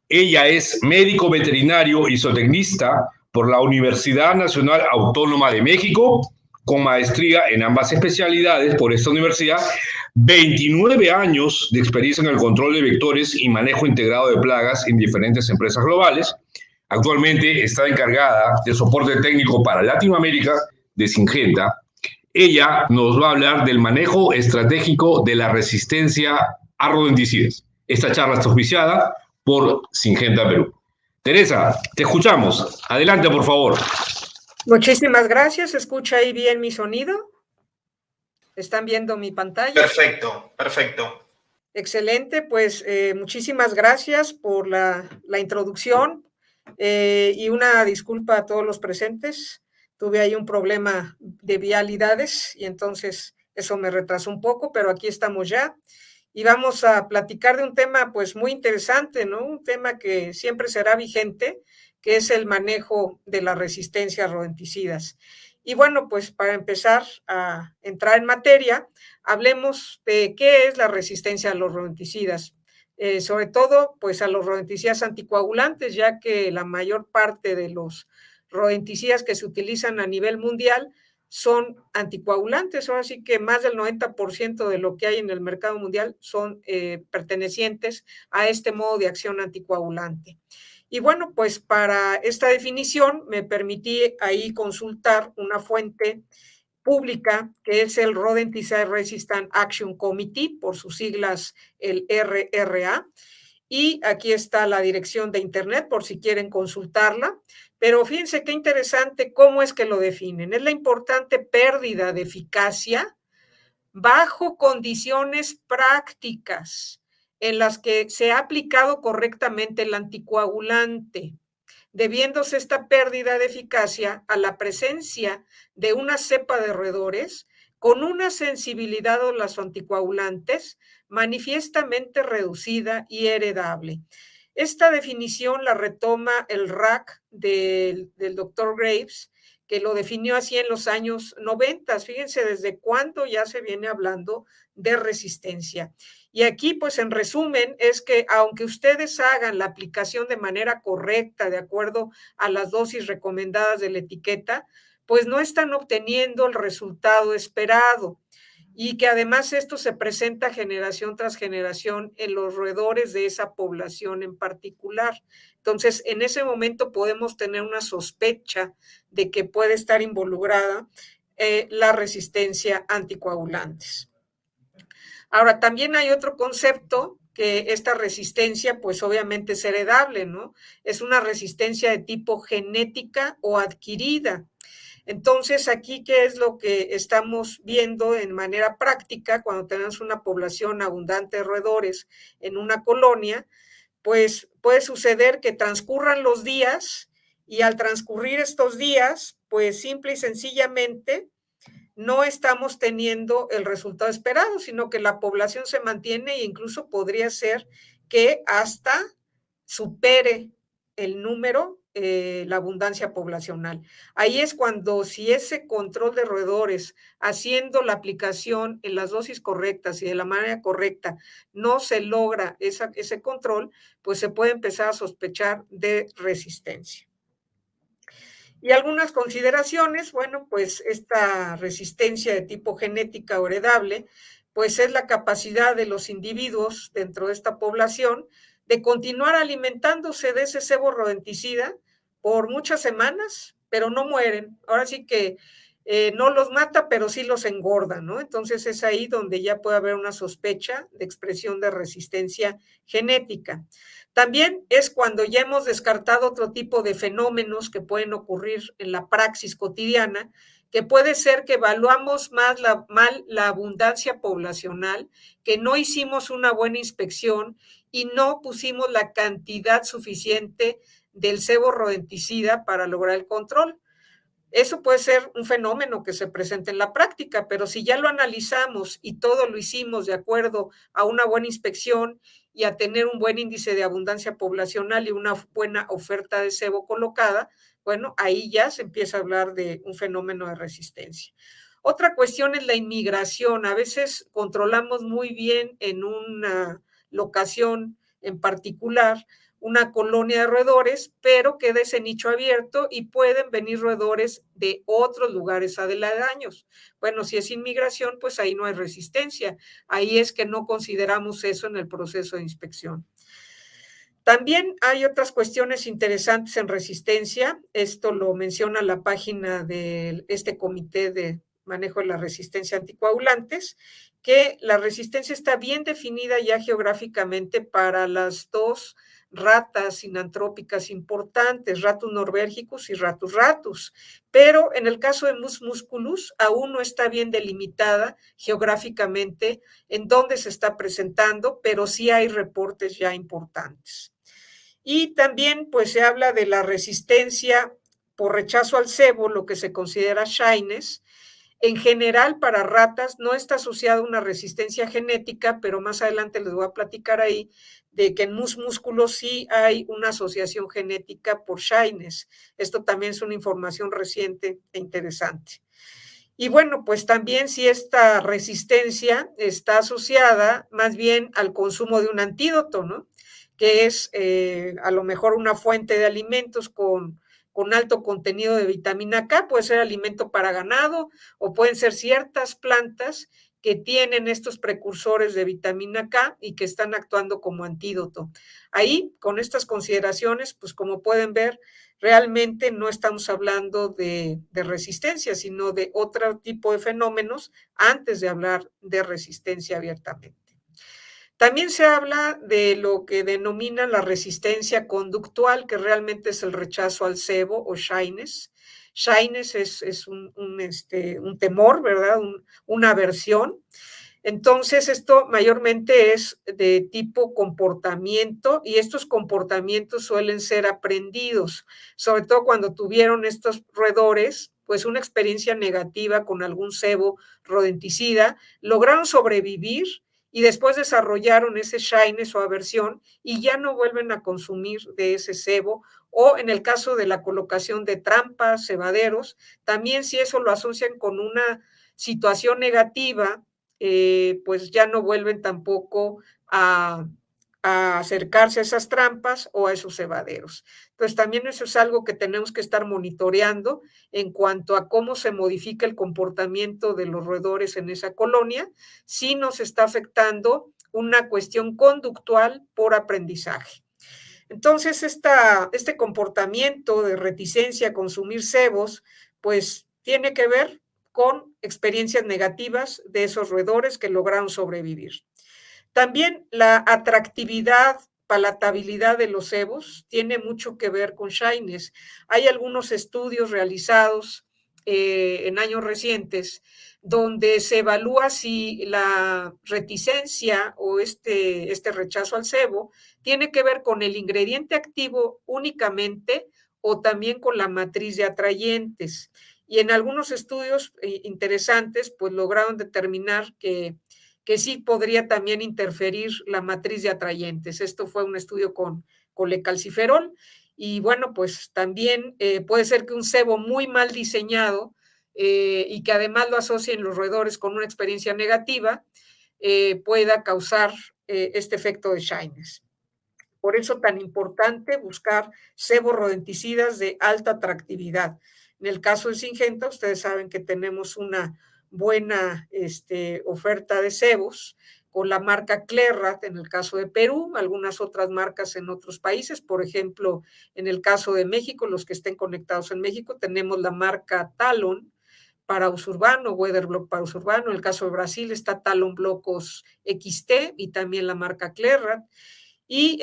Ella es médico veterinario y zootecnista por la Universidad Nacional Autónoma de México, con maestría en ambas especialidades por esta universidad, 29 años de experiencia en el control de vectores y manejo integrado de plagas en diferentes empresas globales. Actualmente está encargada de soporte técnico para Latinoamérica de Syngenta. Ella nos va a hablar del manejo estratégico de la resistencia a rodenticidas. Esta charla está auspiciada por Syngenta Perú. Teresa, te escuchamos. Adelante, por favor. Muchísimas gracias. ¿Se escucha ahí bien mi sonido? ¿Están viendo mi pantalla? Perfecto, perfecto. Excelente, pues muchísimas gracias por la introducción y una disculpa a todos los presentes. Tuve ahí un problema de vialidades y entonces eso me retrasó un poco, pero aquí estamos ya y vamos a platicar de un tema pues muy interesante, ¿no? Un tema que siempre será vigente, que es el manejo de la resistencia a rodenticidas. Y bueno, pues para empezar a entrar en materia, hablemos de qué es la resistencia a los rodenticidas, sobre todo pues a los rodenticidas anticoagulantes, ya que la mayor parte de los rodenticidas que se utilizan a nivel mundial son anticoagulantes, ahora sí que más del 90% de lo que hay en el mercado mundial son pertenecientes a este modo de acción anticoagulante. Y bueno, pues para esta definición me permití ahí consultar una fuente pública, que es el Rodenticide Resistant Action Committee, por sus siglas el RRA, y aquí está la dirección de internet por si quieren consultarla, pero fíjense qué interesante cómo es que lo definen. Es la importante pérdida de eficacia bajo condiciones prácticas en las que se ha aplicado correctamente el anticoagulante, debiéndose esta pérdida de eficacia a la presencia de una cepa de roedores con una sensibilidad a los anticoagulantes manifiestamente reducida y heredable. Esta definición la retoma el RAC del doctor Graves, que lo definió así en los años 90. Fíjense desde cuándo ya se viene hablando de resistencia. Y aquí, pues en resumen, es que aunque ustedes hagan la aplicación de manera correcta, de acuerdo a las dosis recomendadas de la etiqueta, pues no están obteniendo el resultado esperado. Y que además esto se presenta generación tras generación en los roedores de esa población en particular. Entonces, en ese momento podemos tener una sospecha de que puede estar involucrada la resistencia a anticoagulantes. Ahora, también hay otro concepto que esta resistencia, pues obviamente es heredable, ¿no? Es una resistencia de tipo genética o adquirida. Entonces, aquí, ¿qué es lo que estamos viendo en manera práctica cuando tenemos una población abundante de roedores en una colonia? Pues puede suceder que transcurran los días y al transcurrir estos días, pues simple y sencillamente no estamos teniendo el resultado esperado, sino que la población se mantiene e incluso podría ser que hasta supere el número, la abundancia poblacional. Ahí es cuando si ese control de roedores, haciendo la aplicación en las dosis correctas y de la manera correcta, no se logra ese control, pues se puede empezar a sospechar de resistencia. Y algunas consideraciones, bueno, pues esta resistencia de tipo genética o heredable, pues es la capacidad de los individuos dentro de esta población de continuar alimentándose de ese sebo rodenticida por muchas semanas, pero no mueren. Ahora sí que no los mata, pero sí los engorda, ¿no? Entonces es ahí donde ya puede haber una sospecha de expresión de resistencia genética. También es cuando ya hemos descartado otro tipo de fenómenos que pueden ocurrir en la praxis cotidiana, que puede ser que evaluamos mal la abundancia poblacional, que no hicimos una buena inspección y no pusimos la cantidad suficiente del sebo rodenticida para lograr el control. Eso puede ser un fenómeno que se presenta en la práctica, pero si ya lo analizamos y todo lo hicimos de acuerdo a una buena inspección y a tener un buen índice de abundancia poblacional y una buena oferta de cebo colocada, bueno, ahí ya se empieza a hablar de un fenómeno de resistencia. Otra cuestión es la inmigración. A veces controlamos muy bien en una locación en particular una colonia de roedores, pero queda ese nicho abierto y pueden venir roedores de otros lugares aledaños. Bueno, si es inmigración, pues ahí no hay resistencia. Ahí es que no consideramos eso en el proceso de inspección. También hay otras cuestiones interesantes en resistencia. Esto lo menciona la página de este comité de manejo de la resistencia a anticoagulantes, que la resistencia está bien definida ya geográficamente para las dos ratas sinantrópicas importantes, Ratus norbergicus y Ratus ratus, pero en el caso de Mus musculus aún no está bien delimitada geográficamente en dónde se está presentando, pero sí hay reportes ya importantes. Y también pues se habla de la resistencia por rechazo al cebo, lo que se considera shyness. En general, para ratas no está asociada una resistencia genética, pero más adelante les voy a platicar ahí de que en Mus musculus sí hay una asociación genética por shyness. Esto también es una información reciente e interesante. Y bueno, pues también si esta resistencia está asociada más bien al consumo de un antídoto, ¿no? Que es a lo mejor una fuente de alimentos con alto contenido de vitamina K, puede ser alimento para ganado o pueden ser ciertas plantas que tienen estos precursores de vitamina K y que están actuando como antídoto. Ahí, con estas consideraciones, pues como pueden ver, realmente no estamos hablando de resistencia, sino de otro tipo de fenómenos antes de hablar de resistencia abiertamente. También se habla de lo que denominan la resistencia conductual, que realmente es el rechazo al cebo o shyness. Shyness es un temor, ¿verdad? Una aversión. Entonces, esto mayormente es de tipo comportamiento y estos comportamientos suelen ser aprendidos, sobre todo cuando tuvieron estos roedores, pues una experiencia negativa con algún cebo rodenticida, lograron sobrevivir y después desarrollaron ese shyness o aversión y ya no vuelven a consumir de ese cebo, o en el caso de la colocación de trampas, cebaderos, también si eso lo asocian con una situación negativa, pues ya no vuelven tampoco a acercarse a esas trampas o a esos cebaderos. Entonces también eso es algo que tenemos que estar monitoreando en cuanto a cómo se modifica el comportamiento de los roedores en esa colonia, si nos está afectando una cuestión conductual por aprendizaje. Entonces, este comportamiento de reticencia a consumir cebos, pues tiene que ver con experiencias negativas de esos roedores que lograron sobrevivir. También la atractividad, palatabilidad de los cebos tiene mucho que ver con shyness. Hay algunos estudios realizados en años recientes donde se evalúa si la reticencia o este rechazo al cebo tiene que ver con el ingrediente activo únicamente o también con la matriz de atrayentes. Y en algunos estudios interesantes, pues lograron determinar que sí podría también interferir la matriz de atrayentes. Esto fue un estudio con lecalciferol y bueno, pues también puede ser que un cebo muy mal diseñado y que además lo asocien los roedores con una experiencia negativa pueda causar este efecto de shyness. Por eso tan importante buscar cebos rodenticidas de alta atractividad. En el caso de Syngenta, ustedes saben que tenemos una buena oferta de cebos con la marca Clerrat en el caso de Perú, algunas otras marcas en otros países, por ejemplo, en el caso de México, los que estén conectados en México, tenemos la marca Talon para uso urbano, Weatherblock para uso urbano, en el caso de Brasil está Talon Blocos XT y también la marca Clerrat, y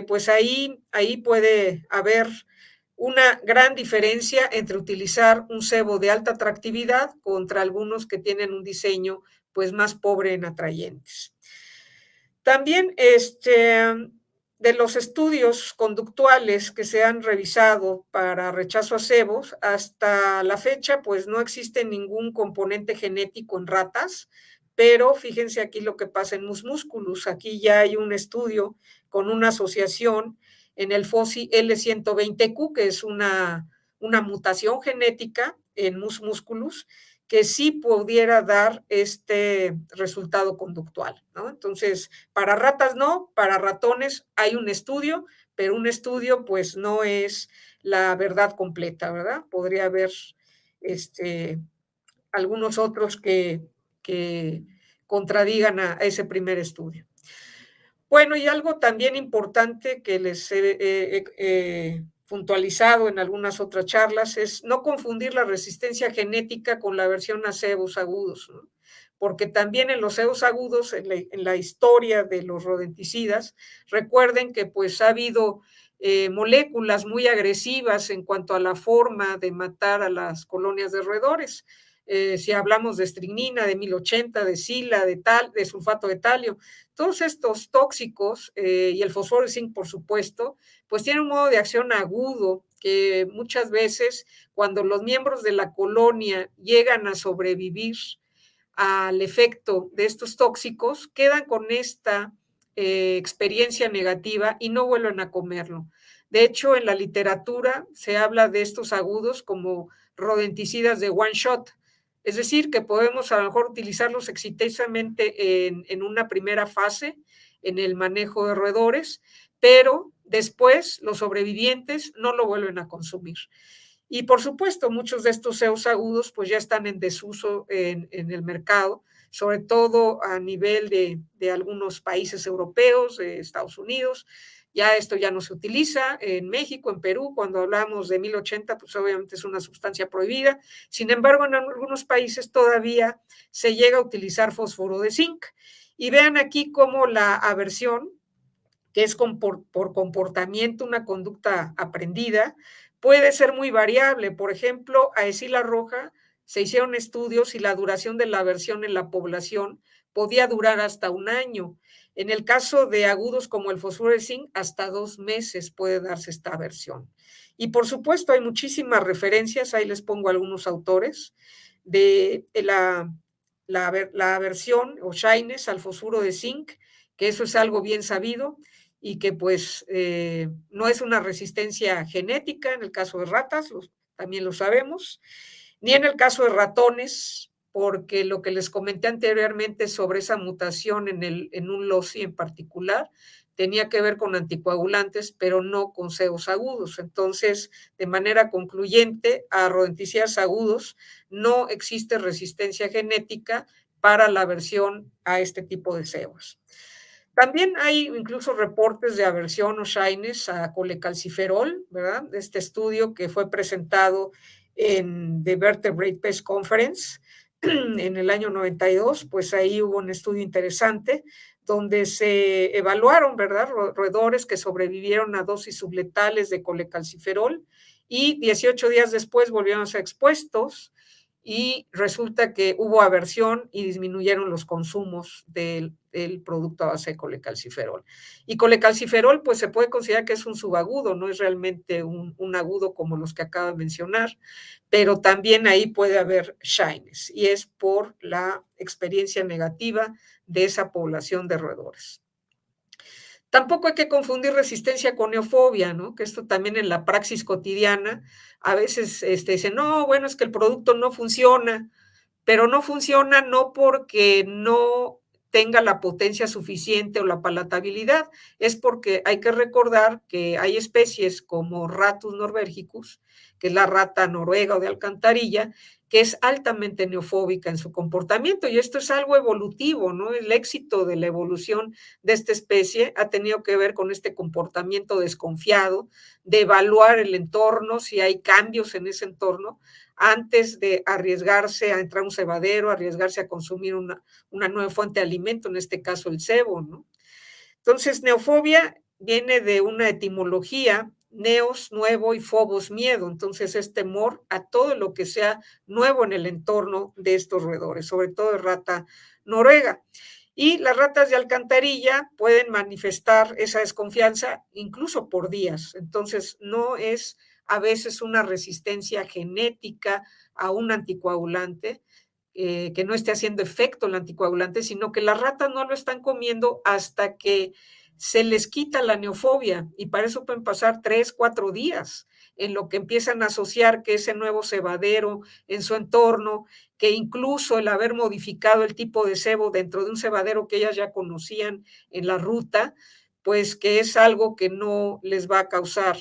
pues ahí puede haber una gran diferencia entre utilizar un cebo de alta atractividad contra algunos que tienen un diseño pues más pobre en atrayentes. También de los estudios conductuales que se han revisado para rechazo a cebos, hasta la fecha pues no existe ningún componente genético en ratas, pero fíjense aquí lo que pasa en Mus musculus. Aquí ya hay un estudio con una asociación en el FOSI L120Q, que es una mutación genética en Mus musculus, que sí pudiera dar este resultado conductual, ¿no? Entonces, para ratas no, para ratones hay un estudio, pero un estudio pues no es la verdad completa, ¿verdad? Podría haber algunos otros que contradigan a ese primer estudio. Bueno, y algo también importante que les he puntualizado en algunas otras charlas es no confundir la resistencia genética con la aversión a cebos agudos, ¿no? Porque también en los cebos agudos, en la historia de los rodenticidas, recuerden que pues ha habido moléculas muy agresivas en cuanto a la forma de matar a las colonias de roedores. Si hablamos de estricnina, de 1080, de sila, de sulfato de talio, todos estos tóxicos y el fosforo y zinc, por supuesto, pues tienen un modo de acción agudo que muchas veces cuando los miembros de la colonia llegan a sobrevivir al efecto de estos tóxicos, quedan con esta experiencia negativa y no vuelven a comerlo. De hecho, en la literatura se habla de estos agudos como rodenticidas de one shot, es decir, que podemos a lo mejor utilizarlos exitosamente en una primera fase, en el manejo de roedores, pero después los sobrevivientes no lo vuelven a consumir. Y por supuesto, muchos de estos CEOs agudos pues ya están en desuso en el mercado, sobre todo a nivel de algunos países europeos, de Estados Unidos. Ya esto ya no se utiliza en México, en Perú, cuando hablamos de 1080, pues obviamente es una sustancia prohibida. Sin embargo, en algunos países todavía se llega a utilizar fósforo de zinc. Y vean aquí cómo la aversión, que es por comportamiento, una conducta aprendida, puede ser muy variable. Por ejemplo, a Escila roja se hicieron estudios y la duración de la aversión en la población podía durar hasta 1 año. En el caso de agudos como el fosfuro de zinc, hasta 2 meses puede darse esta aversión. Y por supuesto hay muchísimas referencias, ahí les pongo algunos autores, de la aversión o shyness al fosfuro de zinc, que eso es algo bien sabido y que pues no es una resistencia genética en el caso de ratas, también lo sabemos, ni en el caso de ratones, porque lo que les comenté anteriormente sobre esa mutación en un loci en particular tenía que ver con anticoagulantes, pero no con CEOs agudos. Entonces, de manera concluyente, a rodenticidas agudos no existe resistencia genética para la aversión a este tipo de CEOs. También hay incluso reportes de aversión o shyness a colecalciferol, ¿verdad? Este estudio que fue presentado en The Vertebrate Pest Conference en el año 92, pues ahí hubo un estudio interesante donde se evaluaron, ¿verdad?, roedores que sobrevivieron a dosis subletales de colecalciferol y 18 días después volvieron a ser expuestos y resulta que hubo aversión y disminuyeron los consumos del producto a base de colecalciferol. Y colecalciferol, pues se puede considerar que es un subagudo, no es realmente un agudo como los que acabo de mencionar, pero también ahí puede haber shyness y es por la experiencia negativa de esa población de roedores. Tampoco hay que confundir resistencia con neofobia, ¿no? Que esto también en la praxis cotidiana a veces dicen, no, bueno, es que el producto no funciona, pero no funciona no porque no tenga la potencia suficiente o la palatabilidad, es porque hay que recordar que hay especies como Rattus norvegicus, que es la rata noruega o de alcantarilla, que es altamente neofóbica en su comportamiento, y esto es algo evolutivo, ¿no? El éxito de la evolución de esta especie ha tenido que ver con este comportamiento desconfiado, de evaluar el entorno, si hay cambios en ese entorno, antes de arriesgarse a entrar a un cebadero, arriesgarse a consumir una nueva fuente de alimento, en este caso el cebo, ¿no? Entonces, neofobia viene de una etimología, neos, nuevo, y phobos, miedo. Entonces, es temor a todo lo que sea nuevo en el entorno de estos roedores, sobre todo de rata noruega. Y las ratas de alcantarilla pueden manifestar esa desconfianza incluso por días. Entonces, no es a veces una resistencia genética a un anticoagulante, que no esté haciendo efecto el anticoagulante, sino que las ratas no lo están comiendo hasta que se les quita la neofobia, y para eso pueden pasar 3, 4 días en lo que empiezan a asociar que ese nuevo cebadero en su entorno, que incluso el haber modificado el tipo de cebo dentro de un cebadero que ellas ya conocían en la ruta, pues que es algo que no les va a causar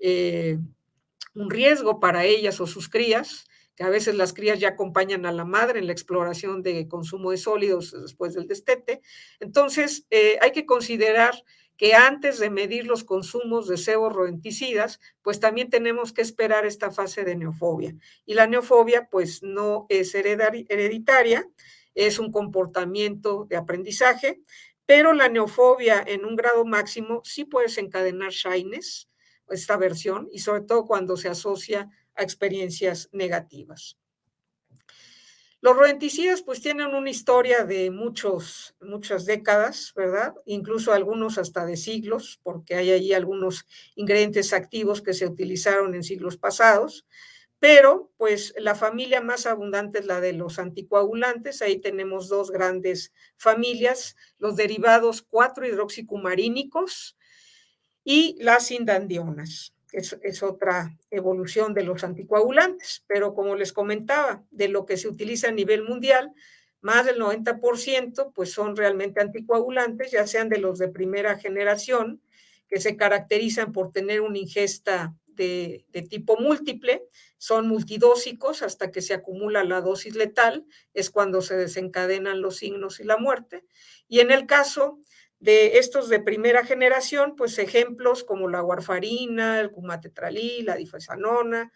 un riesgo para ellas o sus crías, que a veces las crías ya acompañan a la madre en la exploración de consumo de sólidos después del destete. Entonces, hay que considerar que antes de medir los consumos de cebos rodenticidas, pues también tenemos que esperar esta fase de neofobia. Y la neofobia, pues no es hereditaria, es un comportamiento de aprendizaje, pero la neofobia en un grado máximo sí puede desencadenar shyness, esta versión, y sobre todo cuando se asocia a experiencias negativas. Los rodenticidas pues tienen una historia de muchas décadas, ¿verdad? Incluso algunos hasta de siglos, porque hay ahí algunos ingredientes activos que se utilizaron en siglos pasados, pero pues la familia más abundante es la de los anticoagulantes. Ahí tenemos dos grandes familias, los derivados 4-hidroxicumarínicos y las indandionas. Es otra evolución de los anticoagulantes, pero como les comentaba, de lo que se utiliza a nivel mundial, más del 90% pues son realmente anticoagulantes, ya sean de los de primera generación, que se caracterizan por tener una ingesta de tipo múltiple, son multidósicos hasta que se acumula la dosis letal, es cuando se desencadenan los signos y la muerte. Y en el caso de estos de primera generación, pues ejemplos como la warfarina, el cumatetralil, la difesanona,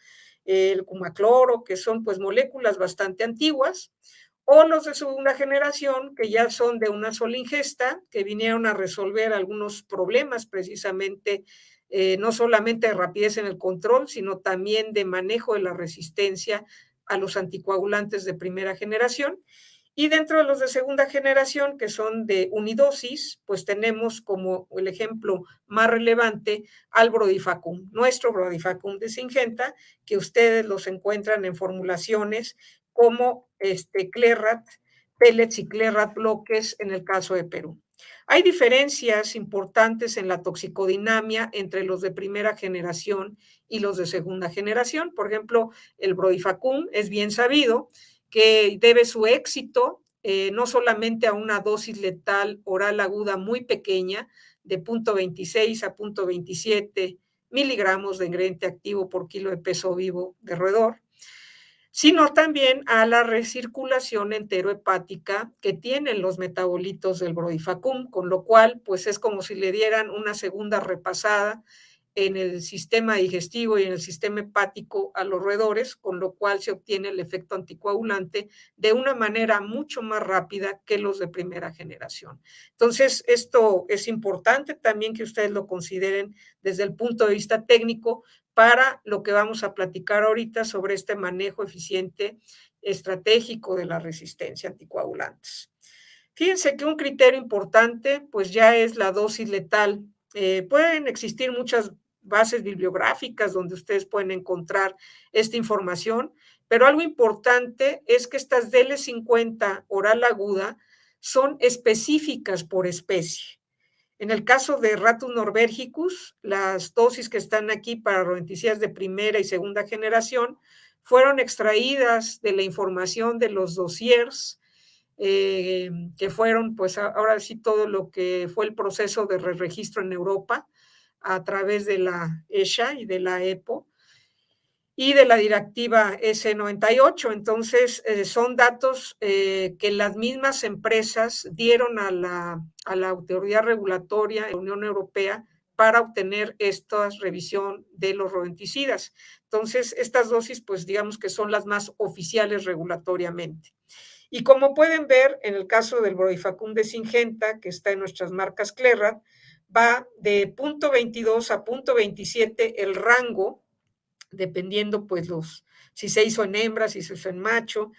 el cumacloro, que son pues moléculas bastante antiguas, o los de segunda generación, que ya son de una sola ingesta, que vinieron a resolver algunos problemas precisamente, no solamente de rapidez en el control, sino también de manejo de la resistencia a los anticoagulantes de primera generación. Y dentro de los de segunda generación, que son de unidosis, pues tenemos como el ejemplo más relevante al Brodifacum, nuestro Brodifacum de Syngenta, que ustedes los encuentran en formulaciones como Clerrat, pellets y Clerrat bloques en el caso de Perú. Hay diferencias importantes en la toxicodinamia entre los de primera generación y los de segunda generación. Por ejemplo, el Brodifacum es bien sabido que debe su éxito no solamente a una dosis letal oral aguda muy pequeña, de 0.26 a 0.27 miligramos de ingrediente activo por kilo de peso vivo de roedor, sino también a la recirculación enterohepática que tienen los metabolitos del Brodifacum, con lo cual pues es como si le dieran una segunda repasada en el sistema digestivo y en el sistema hepático a los roedores, con lo cual se obtiene el efecto anticoagulante de una manera mucho más rápida que los de primera generación. Entonces, esto es importante también que ustedes lo consideren desde el punto de vista técnico para lo que vamos a platicar ahorita sobre este manejo eficiente estratégico de la resistencia a anticoagulantes. Fíjense que un criterio importante pues ya es la dosis letal. Pueden existir muchas bases bibliográficas donde ustedes pueden encontrar esta información, pero algo importante es que estas DL50 oral aguda son específicas por especie. En el caso de Ratus norbergicus, las dosis que están aquí para rodenticidas de primera y segunda generación fueron extraídas de la información de los dossiers que fueron, pues ahora sí, todo lo que fue el proceso de registro en Europa a través de la ESHA y de la EPO y de la directiva S98. Entonces, son datos que las mismas empresas dieron a la autoridad regulatoria de la Unión Europea para obtener esta revisión de los rodenticidas. Entonces, estas dosis, pues digamos que son las más oficiales regulatoriamente. Y como pueden ver, en el caso del Brodifacum de Syngenta, que está en nuestras marcas Clerrat, va de 0.22 a 0.27 el rango, dependiendo pues si se hizo en hembra, si se hizo en macho.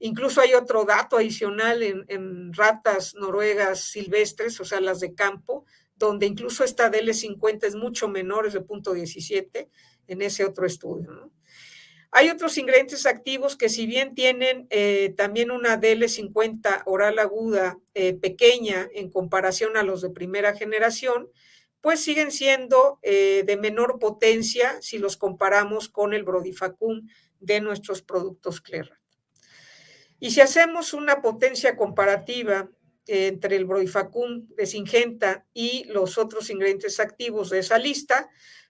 Incluso hay otro dato adicional en ratas noruegas silvestres, o sea, las de campo, donde incluso esta DL50 es mucho menor, es de 0.17 en ese otro estudio, ¿no? Hay otros ingredientes activos que si bien tienen también una DL50 oral aguda pequeña en comparación a los de primera generación, pues siguen siendo de menor potencia si los comparamos con el Brodifacum de nuestros productos Clerrat. Y si hacemos una potencia comparativa entre el Broifacum de Syngenta y los otros ingredientes activos de esa lista,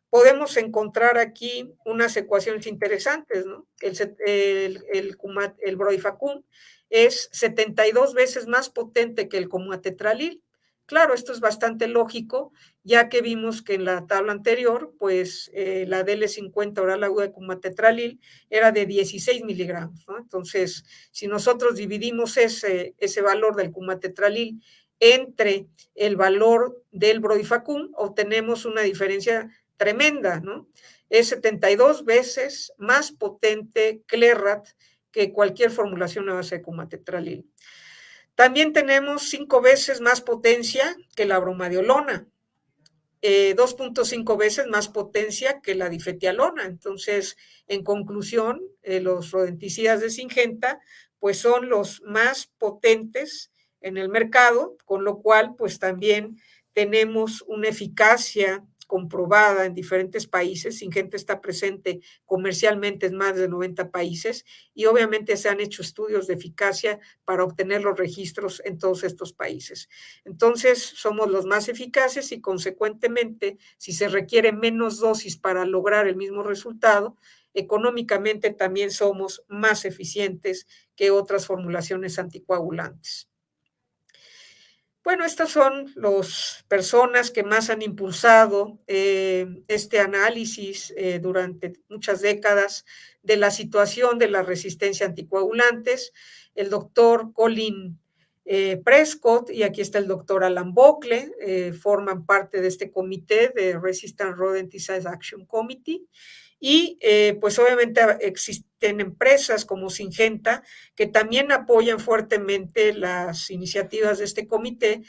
podemos encontrar aquí unas ecuaciones interesantes, ¿no? El Broifacum es 72 veces más potente que el Comatetralil. Claro, esto es bastante lógico, ya que vimos que en la tabla anterior, pues la DL50 oral aguda de Comatetralil era de 16 miligramos, ¿no? Entonces, si nosotros dividimos ese valor del Comatetralil entre el valor del Broifacum, obtenemos una diferencia tremenda, ¿no? Es 72 veces más potente Clerrat que cualquier formulación a base de Comatetralil. También tenemos 5 veces más potencia que la bromadiolona, 2.5 veces más potencia que la difetialona. Entonces, en conclusión, los rodenticidas de Syngenta, pues son los más potentes en el mercado, con lo cual, pues también tenemos una eficacia comprobada en diferentes países. Syngenta está presente comercialmente en más de 90 países y obviamente se han hecho estudios de eficacia para obtener los registros en todos estos países. Entonces, somos los más eficaces y consecuentemente, si se requiere menos dosis para lograr el mismo resultado, económicamente también somos más eficientes que otras formulaciones anticoagulantes. Bueno, estas son las personas que más han impulsado este análisis durante muchas décadas de la situación de la resistencia a anticoagulantes. El doctor Colin Prescott y aquí está el doctor Alan Bocle, forman parte de este comité de Resistant Rodenticides Action Committee. Y pues obviamente existen empresas como Syngenta que también apoyan fuertemente las iniciativas de este comité,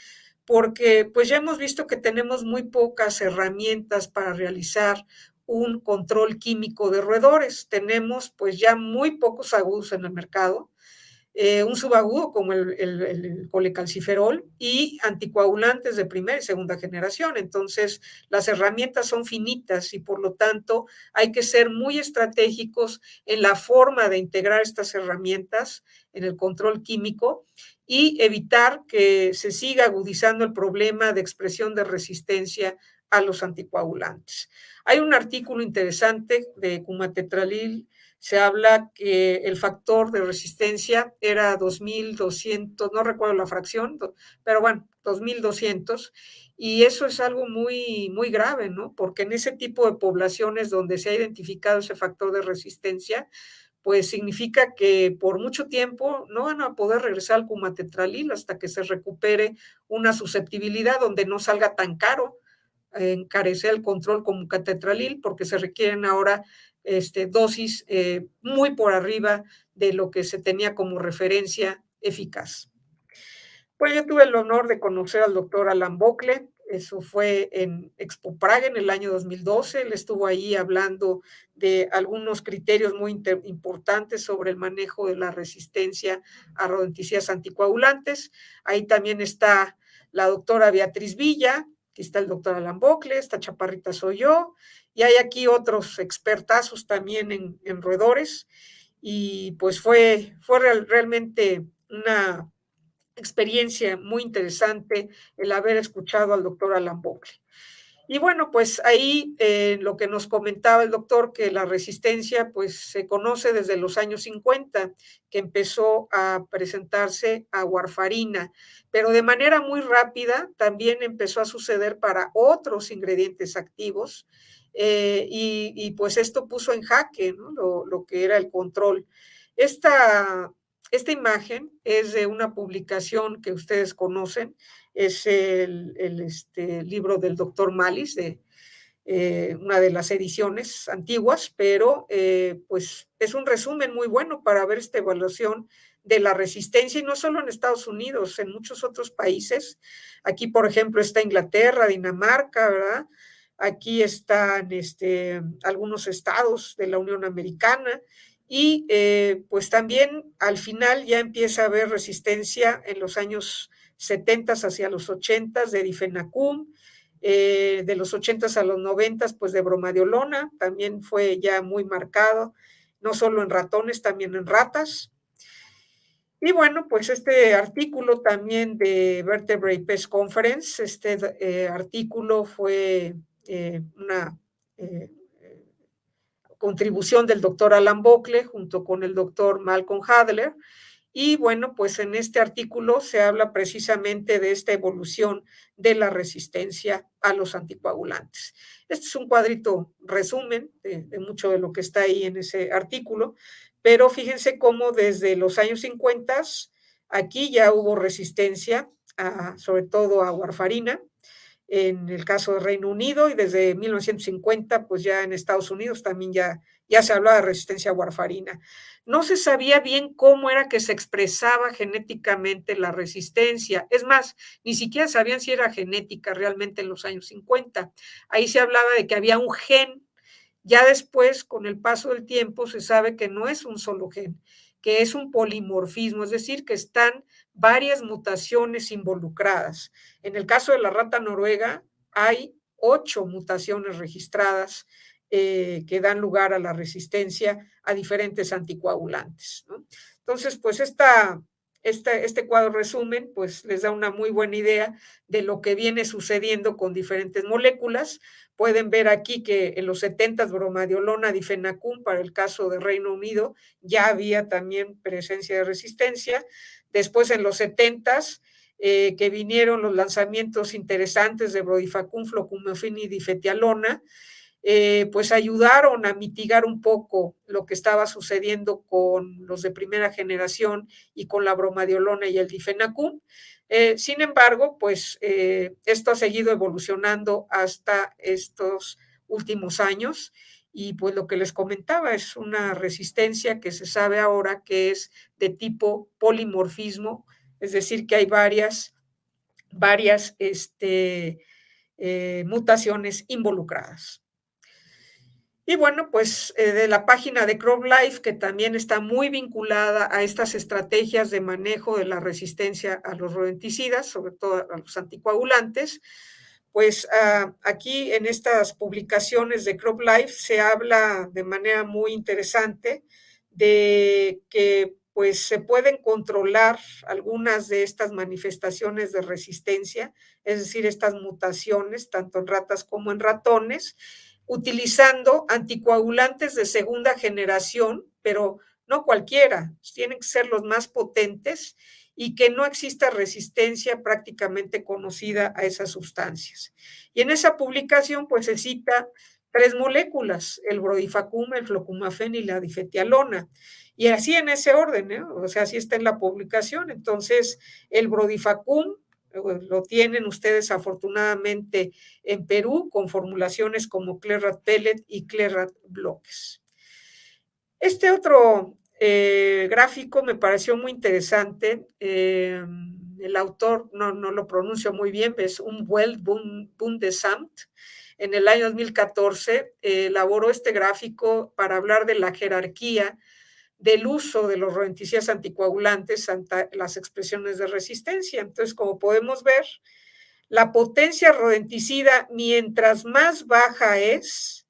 porque pues ya hemos visto que tenemos muy pocas herramientas para realizar un control químico de roedores. Tenemos pues ya muy pocos agudos en el mercado, un subagudo como el colecalciferol y anticoagulantes de primera y segunda generación. Entonces, las herramientas son finitas y por lo tanto hay que ser muy estratégicos en la forma de integrar estas herramientas en el control químico y evitar que se siga agudizando el problema de expresión de resistencia a los anticoagulantes. Hay un artículo interesante de Comatetralil. Se habla que el factor de resistencia era 2.200, no recuerdo la fracción, pero bueno, 2.200, y eso es algo muy, muy grave, ¿no? Porque en ese tipo de poblaciones donde se ha identificado ese factor de resistencia, pues significa que por mucho tiempo no van a poder regresar al Comatetralil hasta que se recupere una susceptibilidad donde no salga tan caro encarecer el control con Comatetralil, porque se requieren ahora dosis muy por arriba de lo que se tenía como referencia eficaz. Pues yo tuve el honor de conocer al doctor Alan Bocle, eso fue en Expo Praga en el año 2012, él estuvo ahí hablando de algunos criterios muy importantes sobre el manejo de la resistencia a rodenticidas anticoagulantes. Ahí también está la doctora Beatriz Villa, aquí está el doctor Alan Bocle, esta chaparrita soy yo, y hay aquí otros expertazos también en roedores, y pues fue realmente una experiencia muy interesante el haber escuchado al doctor Alan Bocle. Y bueno, pues ahí lo que nos comentaba el doctor, que la resistencia pues se conoce desde los años 50, que empezó a presentarse a warfarina, pero de manera muy rápida también empezó a suceder para otros ingredientes activos y pues esto puso en jaque, ¿no? lo que era el control. Esta imagen es de una publicación que ustedes conocen, es el libro del doctor Mallis, de una de las ediciones antiguas, pero pues es un resumen muy bueno para ver esta evaluación de la resistencia, y no solo en Estados Unidos, en muchos otros países. Aquí, por ejemplo, está Inglaterra, Dinamarca, ¿verdad? Aquí están algunos estados de la Unión Americana, y pues también al final ya empieza a haber resistencia en los años 70 hacia los 80 de difenacum, de los 80 a los 90 pues de bromadiolona, también fue ya muy marcado, no solo en ratones, también en ratas. Y bueno, pues este artículo también de Vertebrate Pest Conference, artículo fue una contribución del doctor Alan Bocle junto con el doctor Malcolm Hadler. Y bueno, pues en este artículo se habla precisamente de esta evolución de la resistencia a los anticoagulantes. Este es un cuadrito resumen de mucho de lo que está ahí en ese artículo, pero fíjense cómo desde los años 50 aquí ya hubo resistencia, sobre todo a warfarina, en el caso del Reino Unido, y desde 1950, pues ya en Estados Unidos también ya se hablaba de resistencia a warfarina. No se sabía bien cómo era que se expresaba genéticamente la resistencia. Es más, ni siquiera sabían si era genética realmente en los años 50. Ahí se hablaba de que había un gen. Ya después, con el paso del tiempo, se sabe que no es un solo gen, que es un polimorfismo, es decir, que están varias mutaciones involucradas. En el caso de la rata noruega, hay 8 mutaciones registradas que dan lugar a la resistencia a diferentes anticoagulantes, ¿no? Entonces, pues este cuadro resumen, pues les da una muy buena idea de lo que viene sucediendo con diferentes moléculas. Pueden ver aquí que en los 70 bromadiolona difenacum, para el caso de Reino Unido, ya había también presencia de resistencia. Después en los 70 que vinieron los lanzamientos interesantes de Brodifacum, Flocumefin y difetialona, pues ayudaron a mitigar un poco lo que estaba sucediendo con los de primera generación y con la bromadiolona y el difenacum. Sin embargo, pues esto ha seguido evolucionando hasta estos últimos años, y pues lo que les comentaba es una resistencia que se sabe ahora que es de tipo polimorfismo, es decir, que hay varias mutaciones involucradas. Y bueno, pues de la página de CropLife, que también está muy vinculada a estas estrategias de manejo de la resistencia a los rodenticidas, sobre todo a los anticoagulantes, pues aquí en estas publicaciones de CropLife se habla de manera muy interesante de que pues se pueden controlar algunas de estas manifestaciones de resistencia, es decir, estas mutaciones, tanto en ratas como en ratones, utilizando anticoagulantes de segunda generación, pero no cualquiera, tienen que ser los más potentes y que no exista resistencia prácticamente conocida a esas sustancias. Y en esa publicación pues se cita 3 moléculas, el Brodifacum, el Flocumafén y la difetialona, y así en ese orden, o sea, así está en la publicación. Entonces, el Brodifacum lo tienen ustedes afortunadamente en Perú con formulaciones como Clerrat Pellet y Clerrat Bloques. Este otro gráfico me pareció muy interesante. El autor, no lo pronuncio muy bien, es Umwelt Bundesamt. En el año 2014 elaboró este gráfico para hablar de la jerarquía del uso de los rodenticidas anticoagulantes ante las expresiones de resistencia. Entonces, como podemos ver, la potencia rodenticida, mientras más baja es,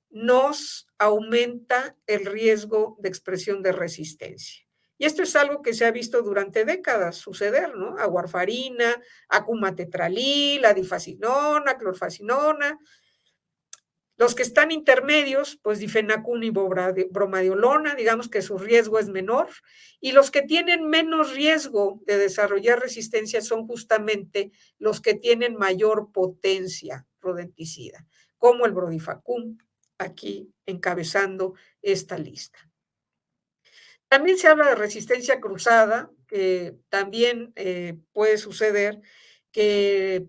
nos aumenta el riesgo de expresión de resistencia. Y esto es algo que se ha visto durante décadas suceder, ¿no? A warfarina, a cumatetralil, a difacinona, clorfacinona. Los que están intermedios, pues difenacum y bromadiolona, digamos que su riesgo es menor, y los que tienen menos riesgo de desarrollar resistencia son justamente los que tienen mayor potencia rodenticida, como el Brodifacum, aquí encabezando esta lista. También se habla de resistencia cruzada, que también puede suceder que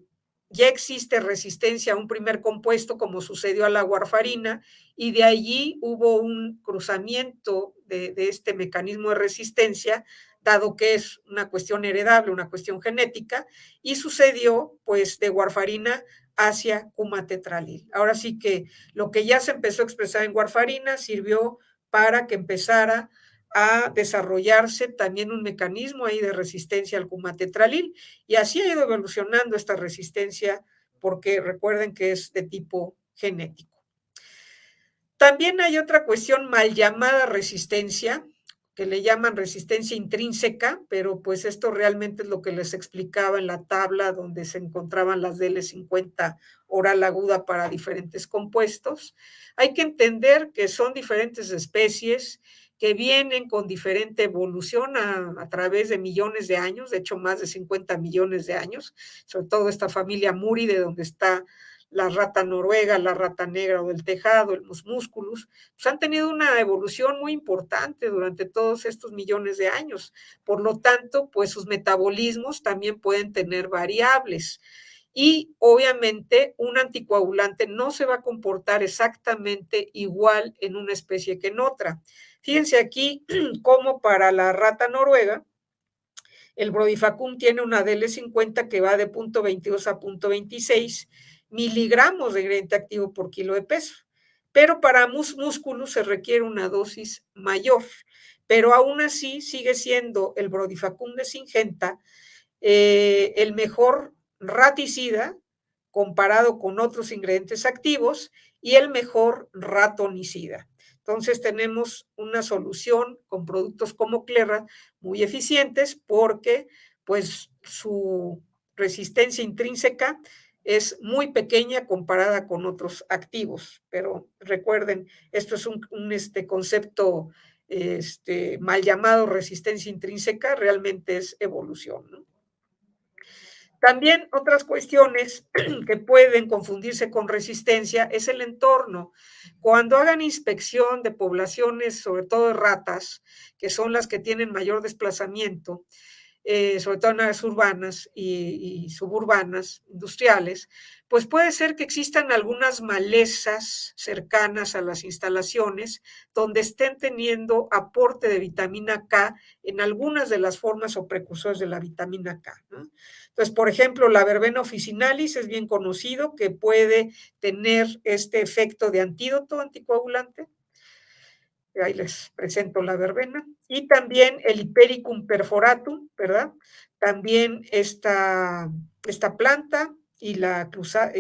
ya existe resistencia a un primer compuesto, como sucedió a la warfarina, y de allí hubo un cruzamiento de este mecanismo de resistencia, dado que es una cuestión heredable, una cuestión genética, y sucedió pues de warfarina hacia cumatetralil. Ahora sí que lo que ya se empezó a expresar en warfarina sirvió para que empezara a desarrollarse también un mecanismo ahí de resistencia al cumatetralil, y así ha ido evolucionando esta resistencia, porque recuerden que es de tipo genético. También hay otra cuestión mal llamada resistencia, que le llaman resistencia intrínseca, pero pues esto realmente es lo que les explicaba en la tabla donde se encontraban las DL50 oral aguda para diferentes compuestos. Hay que entender que son diferentes especies que vienen con diferente evolución a través de millones de años, de hecho más de 50 millones de años, sobre todo esta familia Muri, de donde está la rata noruega, la rata negra o del tejado, el Mus musculus, pues han tenido una evolución muy importante durante todos estos millones de años. Por lo tanto, pues sus metabolismos también pueden tener variables. Y obviamente un anticoagulante no se va a comportar exactamente igual en una especie que en otra. Fíjense aquí cómo para la rata noruega, el Brodifacum tiene una DL50 que va de 0.22 a 0.26 miligramos de ingrediente activo por kilo de peso. Pero para Mus musculus se requiere una dosis mayor. Pero aún así sigue siendo el Brodifacum de Syngenta el mejor raticida comparado con otros ingredientes activos y el mejor ratonicida. Entonces tenemos una solución con productos como Clerra muy eficientes porque pues su resistencia intrínseca es muy pequeña comparada con otros activos, pero recuerden, esto es un concepto mal llamado resistencia intrínseca, realmente es evolución, ¿no? También otras cuestiones que pueden confundirse con resistencia es el entorno. Cuando hagan inspección de poblaciones, sobre todo de ratas, que son las que tienen mayor desplazamiento, sobre todo en áreas urbanas y suburbanas, industriales, pues puede ser que existan algunas malezas cercanas a las instalaciones donde estén teniendo aporte de vitamina K en algunas de las formas o precursores de la vitamina K, ¿no? Entonces, por ejemplo, la verbena officinalis es bien conocido que puede tener este efecto de antídoto anticoagulante. Ahí les presento la verbena. Y también el Hipericum perforatum, ¿verdad? También esta planta y la cruza,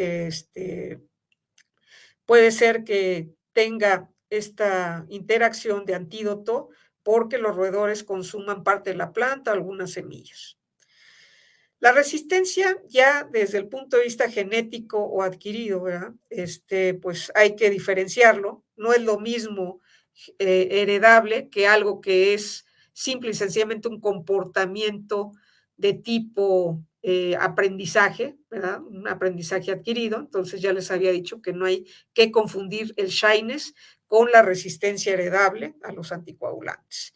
puede ser que tenga esta interacción de antídoto porque los roedores consuman parte de la planta, algunas semillas. La resistencia ya desde el punto de vista genético o adquirido, ¿verdad? Pues hay que diferenciarlo. No es lo mismo heredable que algo que es simple y sencillamente un comportamiento de tipo aprendizaje, ¿verdad? Un aprendizaje adquirido. Entonces ya les había dicho que no hay que confundir el shyness con la resistencia heredable a los anticoagulantes.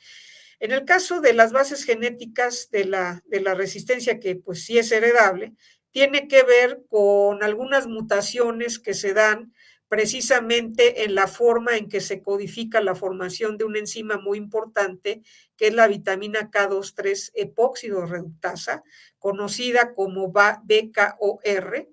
En el caso de las bases genéticas de la resistencia, que pues sí es heredable, tiene que ver con algunas mutaciones que se dan precisamente en la forma en que se codifica la formación de una enzima muy importante, que es la vitamina K2,3 epóxido reductasa, conocida como BKOR,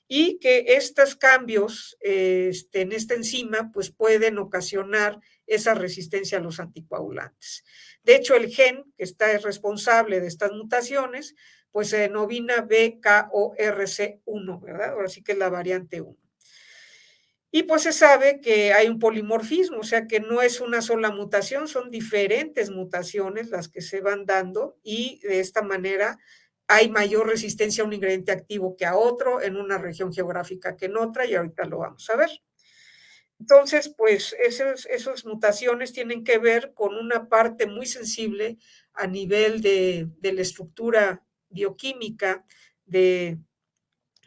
y que estos cambios en esta enzima pues pueden ocasionar esa resistencia a los anticoagulantes. De hecho, el gen que está responsable de estas mutaciones, pues se denomina BKORC1, ¿verdad? Ahora sí que es la variante 1. Y pues se sabe que hay un polimorfismo, o sea que no es una sola mutación, son diferentes mutaciones las que se van dando y de esta manera hay mayor resistencia a un ingrediente activo que a otro en una región geográfica que en otra y ahorita lo vamos a ver. Entonces, pues esas mutaciones tienen que ver con una parte muy sensible a nivel de la estructura bioquímica de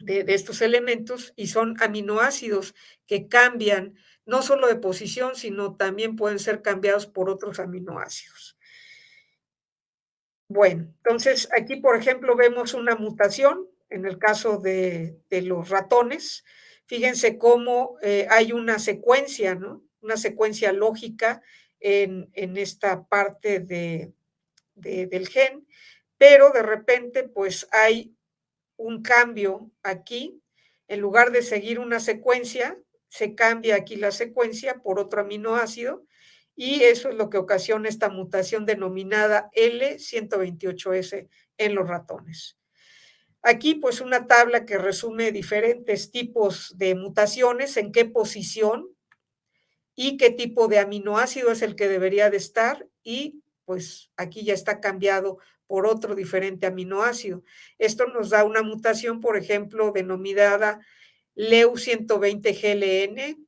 estos elementos y son aminoácidos que cambian no solo de posición, sino también pueden ser cambiados por otros aminoácidos. Bueno, entonces aquí, por ejemplo, vemos una mutación en el caso de los ratones. Fíjense cómo hay una secuencia, ¿no? Una secuencia lógica en esta parte del gen, pero de repente pues hay un cambio aquí. En lugar de seguir una secuencia, se cambia aquí la secuencia por otro aminoácido y eso es lo que ocasiona esta mutación denominada L128S en los ratones. Aquí pues una tabla que resume diferentes tipos de mutaciones, en qué posición y qué tipo de aminoácido es el que debería de estar y pues aquí ya está cambiado por otro diferente aminoácido. Esto nos da una mutación, por ejemplo, denominada LEU120GLN,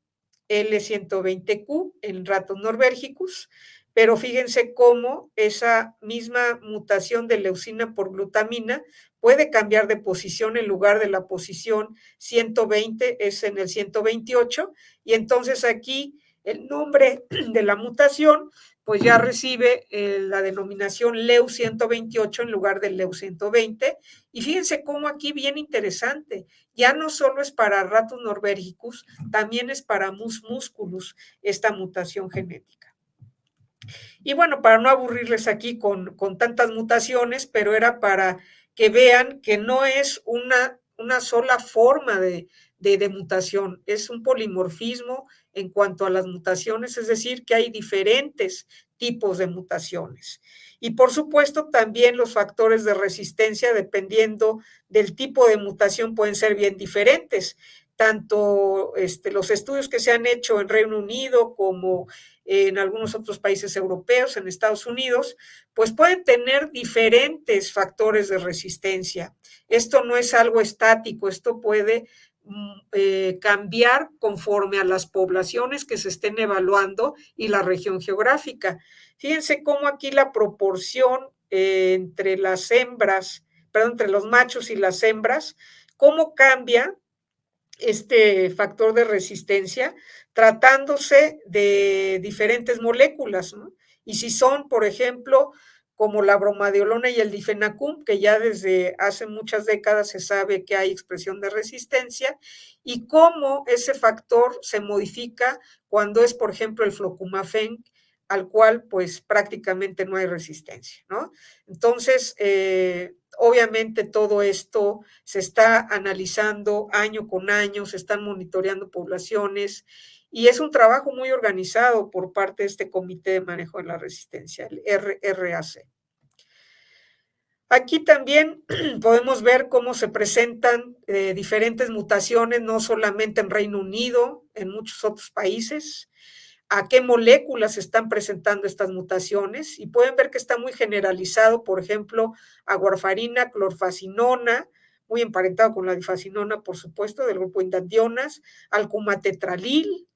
L120Q en ratos norvégicos, pero fíjense cómo esa misma mutación de leucina por glutamina puede cambiar de posición. En lugar de la posición 120 es en el 128, y entonces aquí el nombre de la mutación pues ya recibe la denominación LEU128 en lugar del LEU120. Y fíjense cómo aquí bien interesante, ya no solo es para ratos norvégicos, también es para mus musculus esta mutación genética. Y bueno, para no aburrirles aquí con tantas mutaciones, pero era para que vean que no es una sola forma de mutación, es un polimorfismo en cuanto a las mutaciones, es decir, que hay diferentes tipos de mutaciones. Y por supuesto, también los factores de resistencia, dependiendo del tipo de mutación, pueden ser bien diferentes. Tanto los estudios que se han hecho en Reino Unido como en algunos otros países europeos, en Estados Unidos, pues pueden tener diferentes factores de resistencia. Esto no es algo estático, esto puede cambiar conforme a las poblaciones que se estén evaluando y la región geográfica. Fíjense cómo aquí la proporción entre las hembras, perdón, entre los machos y las hembras, cómo cambia este factor de resistencia tratándose de diferentes moléculas, ¿no? Y si son, por ejemplo, como la bromadiolona y el difenacum, que ya desde hace muchas décadas se sabe que hay expresión de resistencia, y cómo ese factor se modifica cuando es, por ejemplo, el flocumafen, al cual pues prácticamente no hay resistencia, ¿no? Entonces, obviamente todo esto se está analizando año con año, se están monitoreando poblaciones, y es un trabajo muy organizado por parte de este Comité de Manejo de la Resistencia, el RAC. Aquí también podemos ver cómo se presentan diferentes mutaciones, no solamente en Reino Unido, en muchos otros países, a qué moléculas se están presentando estas mutaciones, y pueden ver que está muy generalizado, por ejemplo, a warfarina, clorfacinona, muy emparentado con la difacinona, por supuesto, del grupo indandionas, al cumatetralil,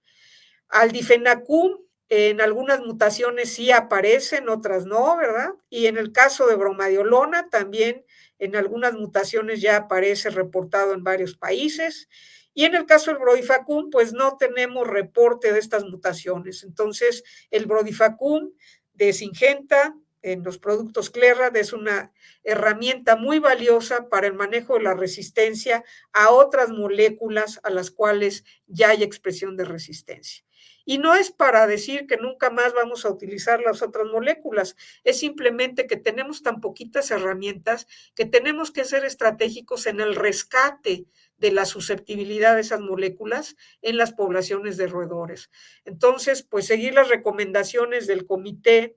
al difenacum. En algunas mutaciones sí aparecen, otras no, ¿verdad? Y en el caso de bromadiolona también en algunas mutaciones ya aparece reportado en varios países. Y en el caso del brodifacum, pues no tenemos reporte de estas mutaciones. Entonces, el brodifacum de Syngenta en los productos Clerad es una herramienta muy valiosa para el manejo de la resistencia a otras moléculas a las cuales ya hay expresión de resistencia. Y no es para decir que nunca más vamos a utilizar las otras moléculas, es simplemente que tenemos tan poquitas herramientas que tenemos que ser estratégicos en el rescate de la susceptibilidad de esas moléculas en las poblaciones de roedores. Entonces, pues seguir las recomendaciones del Comité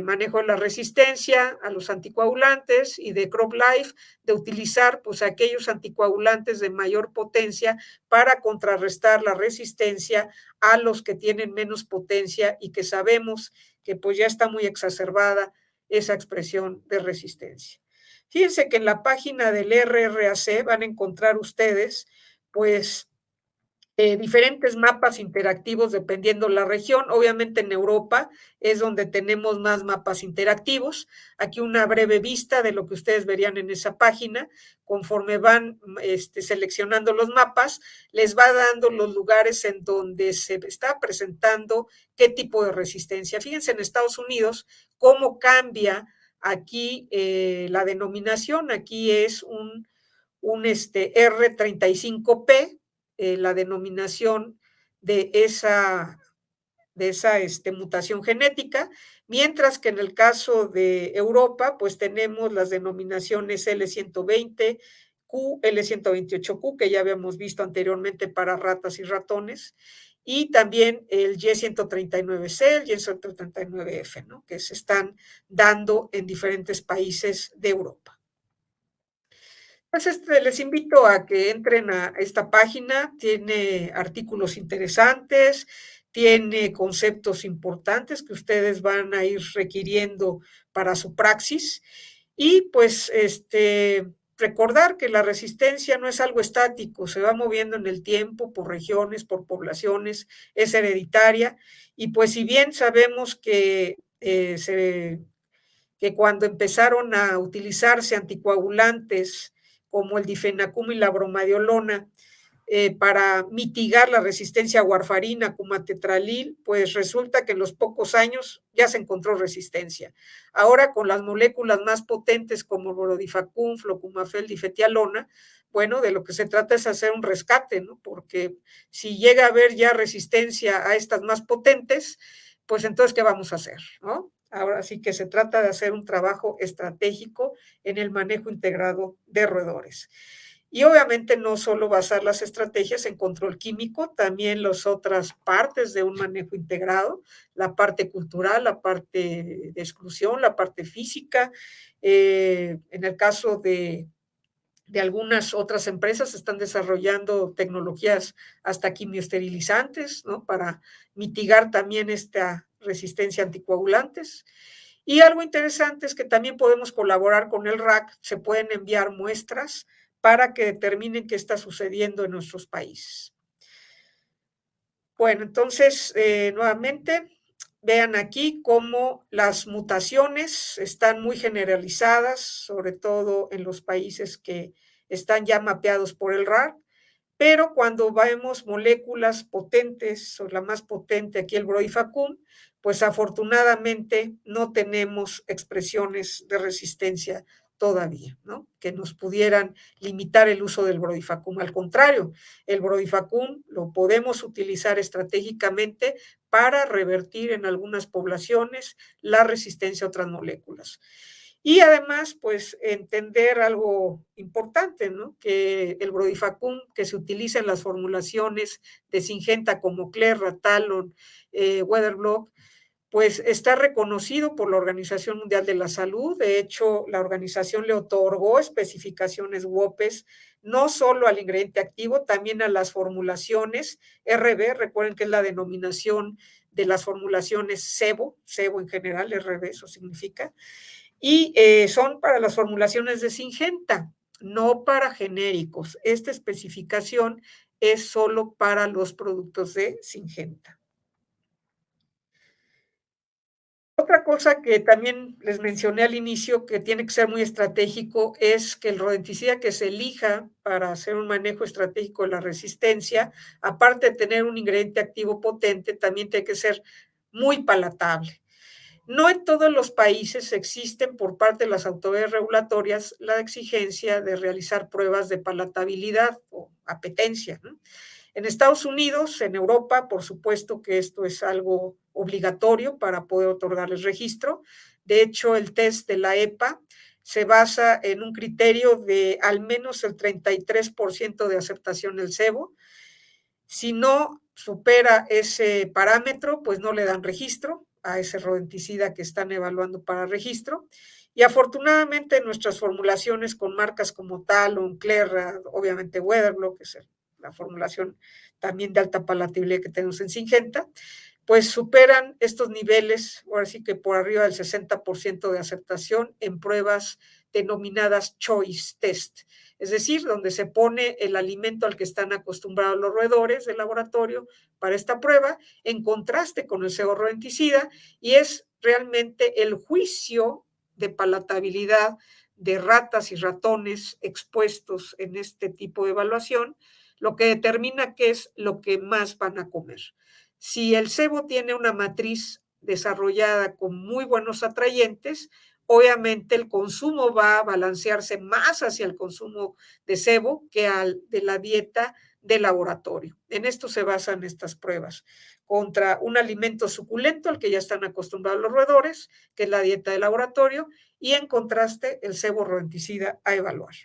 Manejo de la Resistencia a los anticoagulantes y de CropLife, de utilizar pues aquellos anticoagulantes de mayor potencia para contrarrestar la resistencia a los que tienen menos potencia y que sabemos que pues ya está muy exacerbada esa expresión de resistencia. Fíjense que en la página del RRAC van a encontrar ustedes pues diferentes mapas interactivos dependiendo la región. Obviamente en Europa es donde tenemos más mapas interactivos. Aquí una breve vista de lo que ustedes verían en esa página. Conforme van seleccionando los mapas, les va dando los lugares en donde se está presentando qué tipo de resistencia. Fíjense en Estados Unidos cómo cambia aquí la denominación. Aquí es un R35P, la denominación de esa mutación genética, mientras que en el caso de Europa, pues tenemos las denominaciones L120Q, L128Q, que ya habíamos visto anteriormente para ratas y ratones, y también el Y139C, el Y139F, ¿no? Que se están dando en diferentes países de Europa. Pues les invito a que entren a esta página, tiene artículos interesantes, tiene conceptos importantes que ustedes van a ir requiriendo para su praxis. Y pues recordar que la resistencia no es algo estático, se va moviendo en el tiempo por regiones, por poblaciones, es hereditaria. Y pues si bien sabemos que cuando empezaron a utilizarse anticoagulantes como el difenacum y la bromadiolona para mitigar la resistencia a warfarina como a tetralil, pues resulta que en los pocos años ya se encontró resistencia. Ahora con las moléculas más potentes como brodifacoum, flocumafel, difetialona, bueno, de lo que se trata es hacer un rescate, ¿no? Porque si llega a haber ya resistencia a estas más potentes, pues entonces, ¿qué vamos a hacer, no? Ahora sí que se trata de hacer un trabajo estratégico en el manejo integrado de roedores. Y obviamente no solo basar las estrategias en control químico, también las otras partes de un manejo integrado, la parte cultural, la parte de exclusión, la parte física. En el caso de algunas otras empresas están desarrollando tecnologías hasta quimioesterilizantes, ¿no? Para mitigar también esta resistencia a anticoagulantes. Y algo interesante es que también podemos colaborar con el RAC, se pueden enviar muestras para que determinen qué está sucediendo en nuestros países. Bueno, entonces, nuevamente, vean aquí cómo las mutaciones están muy generalizadas, sobre todo en los países que están ya mapeados por el RAC, pero cuando vemos moléculas potentes, o la más potente aquí el brodifacoum, pues afortunadamente no tenemos expresiones de resistencia todavía, ¿no? Que nos pudieran limitar el uso del brodifacoum. Al contrario, el brodifacoum lo podemos utilizar estratégicamente para revertir en algunas poblaciones la resistencia a otras moléculas. Y además, pues entender algo importante, ¿no? Que el brodifacoum que se utiliza en las formulaciones de Syngenta como Clerra, Talon, Weatherblock, pues está reconocido por la Organización Mundial de la Salud. De hecho, la organización le otorgó especificaciones WOPES, no solo al ingrediente activo, también a las formulaciones RB. Recuerden que es la denominación de las formulaciones SEBO en general, RB, eso significa. Y son para las formulaciones de Syngenta, no para genéricos. Esta especificación es solo para los productos de Syngenta. Otra cosa que también les mencioné al inicio, que tiene que ser muy estratégico, es que el rodenticida que se elija para hacer un manejo estratégico de la resistencia, aparte de tener un ingrediente activo potente, también tiene que ser muy palatable. No en todos los países existen por parte de las autoridades regulatorias la exigencia de realizar pruebas de palatabilidad o apetencia, ¿no? En Estados Unidos, en Europa, por supuesto que esto es algo obligatorio para poder otorgarles registro. De hecho, el test de la EPA se basa en un criterio de al menos el 33% de aceptación del cebo. Si no supera ese parámetro, pues no le dan registro a ese rodenticida que están evaluando para registro. Y afortunadamente nuestras formulaciones con marcas como Talon, Clerra, obviamente Weatherblock, que es la formulación también de alta palatabilidad que tenemos en Syngenta, pues superan estos niveles, ahora sí que por arriba del 60% de aceptación en pruebas denominadas choice test, es decir, donde se pone el alimento al que están acostumbrados los roedores del laboratorio para esta prueba, en contraste con el cebo rodenticida, y es realmente el juicio de palatabilidad de ratas y ratones expuestos en este tipo de evaluación, lo que determina qué es lo que más van a comer. Si el cebo tiene una matriz desarrollada con muy buenos atrayentes, obviamente el consumo va a balancearse más hacia el consumo de cebo que al de la dieta de laboratorio. En esto se basan estas pruebas, contra un alimento suculento al que ya están acostumbrados los roedores, que es la dieta de laboratorio, y en contraste el cebo rodenticida a evaluar.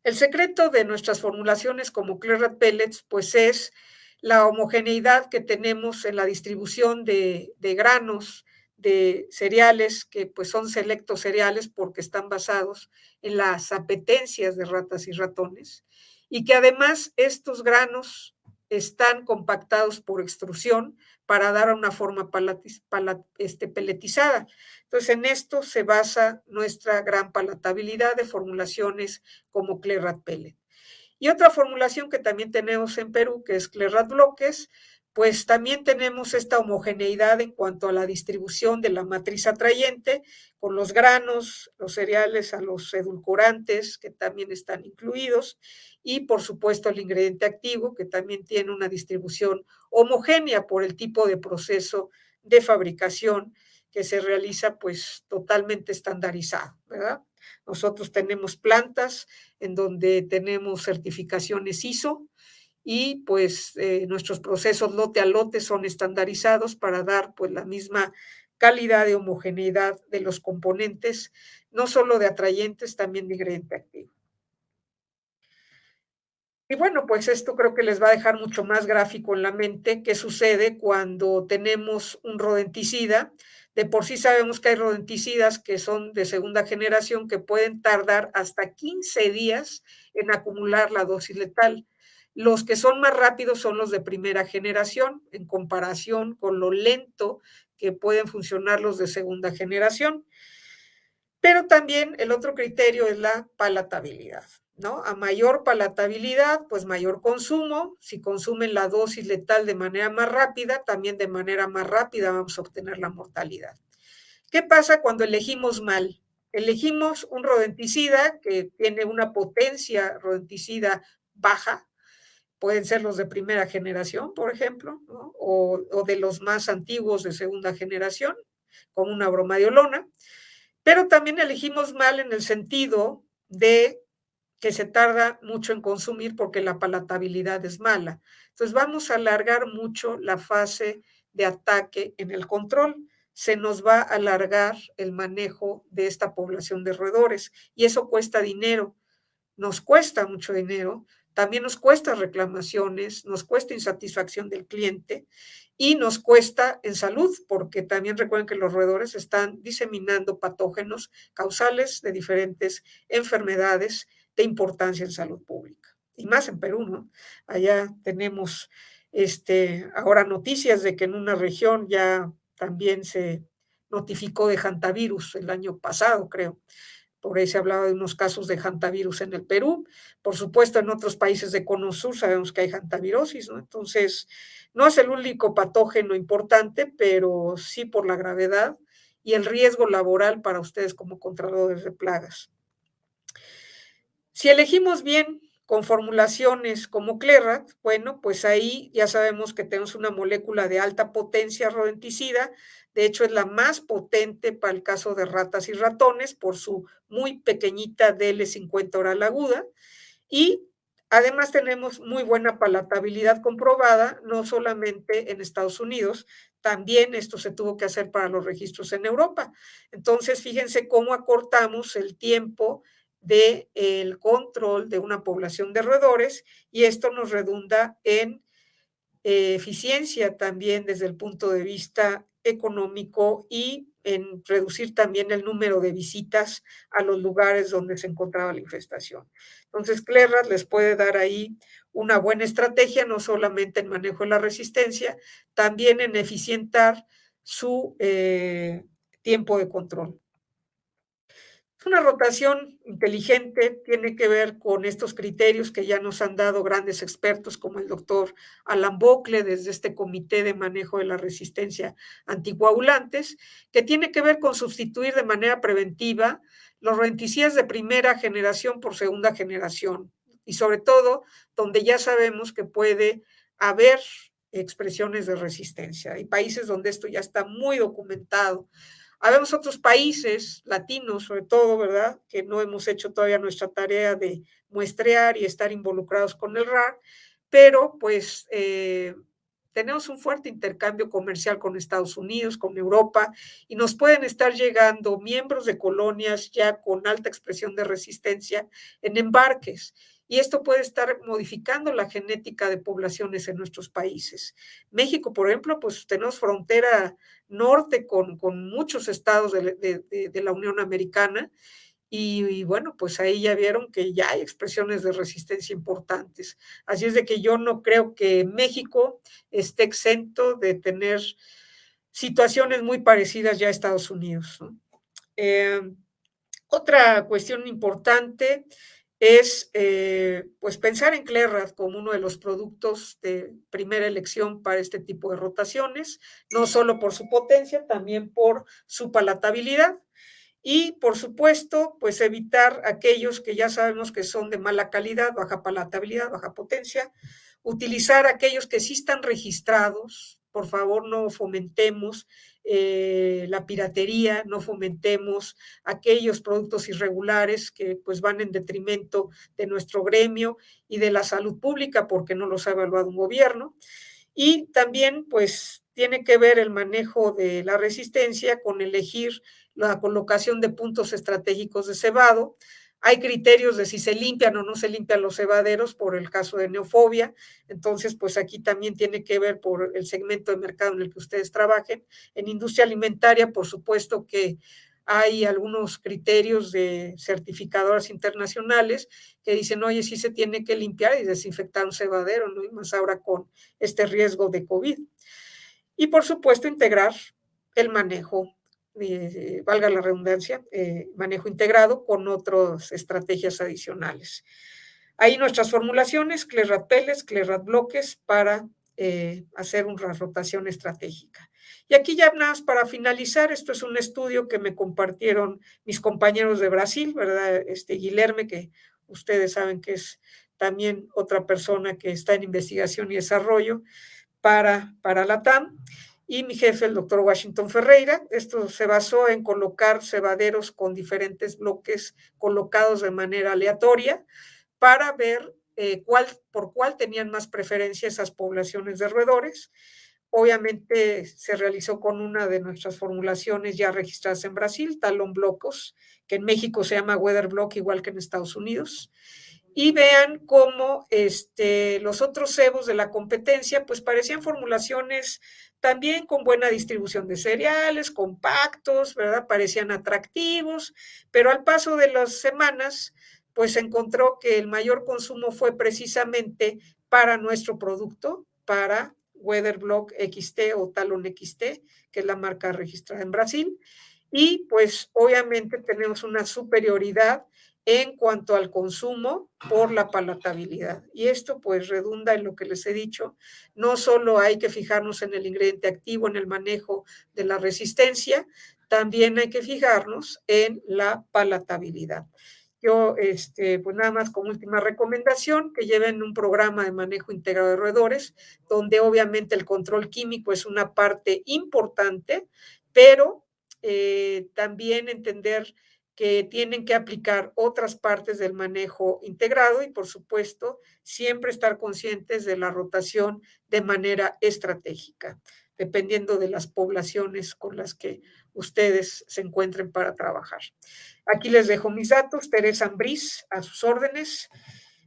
El secreto de nuestras formulaciones como Clerra Pellets, pues es la homogeneidad que tenemos en la distribución de granos, de cereales, que pues son selectos cereales porque están basados en las apetencias de ratas y ratones, y que además estos granos están compactados por extrusión para dar una forma peletizada. Entonces, en esto se basa nuestra gran palatabilidad de formulaciones como Clerrat Pellet. Y otra formulación que también tenemos en Perú, que es Clerrat Bloques, pues también tenemos esta homogeneidad en cuanto a la distribución de la matriz atrayente, con los granos, los cereales, a los edulcorantes, que también están incluidos, y por supuesto el ingrediente activo, que también tiene una distribución homogénea por el tipo de proceso de fabricación que se realiza pues totalmente estandarizado, ¿verdad? Nosotros tenemos plantas en donde tenemos certificaciones ISO, y pues nuestros procesos lote a lote son estandarizados para dar pues la misma calidad de homogeneidad de los componentes, no solo de atrayentes, también de ingrediente activo. Y bueno, pues esto creo que les va a dejar mucho más gráfico en la mente qué sucede cuando tenemos un rodenticida. De por sí sabemos que hay rodenticidas que son de segunda generación que pueden tardar hasta 15 días en acumular la dosis letal. Los que son más rápidos son los de primera generación, en comparación con lo lento que pueden funcionar los de segunda generación. Pero también el otro criterio es la palatabilidad, ¿no? A mayor palatabilidad, pues mayor consumo. Si consumen la dosis letal de manera más rápida, también de manera más rápida vamos a obtener la mortalidad. ¿Qué pasa cuando elegimos mal? Elegimos un rodenticida que tiene una potencia rodenticida baja, pueden ser los de primera generación, por ejemplo, ¿no? o de los más antiguos de segunda generación, como una bromadiolona, pero también elegimos mal en el sentido de que se tarda mucho en consumir porque la palatabilidad es mala. Entonces vamos a alargar mucho la fase de ataque en el control. Se nos va a alargar el manejo de esta población de roedores y eso cuesta dinero. Nos cuesta mucho dinero, también nos cuesta reclamaciones, nos cuesta insatisfacción del cliente y nos cuesta en salud, porque también recuerden que los roedores están diseminando patógenos causales de diferentes enfermedades de importancia en salud pública. Y más en Perú, ¿no? Allá tenemos ahora noticias de que en una región ya también se notificó de hantavirus el año pasado, creo. Por ahí se hablaba de unos casos de hantavirus en el Perú. Por supuesto, en otros países de Cono Sur sabemos que hay hantavirosis, ¿no? Entonces, no es el único patógeno importante, pero sí por la gravedad y el riesgo laboral para ustedes como controladores de plagas. Si elegimos bien con formulaciones como Clerrat, bueno, pues ahí ya sabemos que tenemos una molécula de alta potencia rodenticida. De hecho, es la más potente para el caso de ratas y ratones por su muy pequeñita DL50 oral aguda. Y además tenemos muy buena palatabilidad comprobada, no solamente en Estados Unidos, también esto se tuvo que hacer para los registros en Europa. Entonces, fíjense cómo acortamos el tiempo del control de una población de roedores y esto nos redunda en eficiencia también desde el punto de vista económico y en reducir también el número de visitas a los lugares donde se encontraba la infestación. Entonces, Clerrat les puede dar ahí una buena estrategia, no solamente en manejo de la resistencia, también en eficientar su tiempo de control. Una rotación inteligente tiene que ver con estos criterios que ya nos han dado grandes expertos como el doctor Alan Bocle desde este Comité de Manejo de la Resistencia Anticoagulantes, que tiene que ver con sustituir de manera preventiva los rodenticidas de primera generación por segunda generación y sobre todo donde ya sabemos que puede haber expresiones de resistencia. Hay países donde esto ya está muy documentado. Habemos otros países latinos, sobre todo, ¿verdad?, que no hemos hecho todavía nuestra tarea de muestrear y estar involucrados con el RAR, pero pues tenemos un fuerte intercambio comercial con Estados Unidos, con Europa, y nos pueden estar llegando miembros de colonias ya con alta expresión de resistencia en embarques. Y esto puede estar modificando la genética de poblaciones en nuestros países. México, por ejemplo, pues tenemos frontera norte con muchos estados de la Unión Americana Y bueno, pues ahí ya vieron que ya hay expresiones de resistencia importantes. Así es de que yo no creo que México esté exento de tener situaciones muy parecidas ya a Estados Unidos, ¿no? Otra cuestión importante es pues pensar en Clerad como uno de los productos de primera elección para este tipo de rotaciones, no solo por su potencia, también por su palatabilidad. Y, por supuesto, pues evitar aquellos que ya sabemos que son de mala calidad, baja palatabilidad, baja potencia, utilizar aquellos que sí están registrados. Por favor, no fomentemos la piratería, no fomentemos aquellos productos irregulares que pues van en detrimento de nuestro gremio y de la salud pública porque no los ha evaluado un gobierno. Y también pues tiene que ver el manejo de la resistencia con elegir la colocación de puntos estratégicos de cebado. Hay criterios de si se limpian o no se limpian los cebaderos por el caso de neofobia. Entonces, pues aquí también tiene que ver por el segmento de mercado en el que ustedes trabajen. En industria alimentaria, por supuesto que hay algunos criterios de certificadoras internacionales que dicen, oye, sí se tiene que limpiar y desinfectar un cebadero, ¿no? Y más ahora con este riesgo de COVID. Y, por supuesto, integrar el manejo, valga la redundancia, manejo integrado con otras estrategias adicionales. Ahí nuestras formulaciones, Clerad Pellets, Clerad bloques para hacer una rotación estratégica. Y aquí ya nada más para finalizar, esto es un estudio que me compartieron mis compañeros de Brasil, ¿verdad? Guilherme, que ustedes saben que es también otra persona que está en investigación y desarrollo para la TAM, y mi jefe, el doctor Washington Ferreira. Esto se basó en colocar cebaderos con diferentes bloques colocados de manera aleatoria para ver por cuál tenían más preferencia esas poblaciones de roedores. Obviamente se realizó con una de nuestras formulaciones ya registradas en Brasil, Talon Blocos, que en México se llama Weather Block, igual que en Estados Unidos. Y vean cómo los otros cebos de la competencia pues parecían formulaciones también con buena distribución de cereales, compactos, ¿verdad? Parecían atractivos, pero al paso de las semanas pues se encontró que el mayor consumo fue precisamente para nuestro producto, para Weather Block XT o Talon XT, que es la marca registrada en Brasil, y pues obviamente tenemos una superioridad en cuanto al consumo por la palatabilidad. Y esto pues redunda en lo que les he dicho, no solo hay que fijarnos en el ingrediente activo, en el manejo de la resistencia, también hay que fijarnos en la palatabilidad. Yo, pues nada más como última recomendación, que lleven un programa de manejo integrado de roedores, donde obviamente el control químico es una parte importante, pero también entender que tienen que aplicar otras partes del manejo integrado y, por supuesto, siempre estar conscientes de la rotación de manera estratégica, dependiendo de las poblaciones con las que ustedes se encuentren para trabajar. Aquí les dejo mis datos, Teresa Ambriz, a sus órdenes.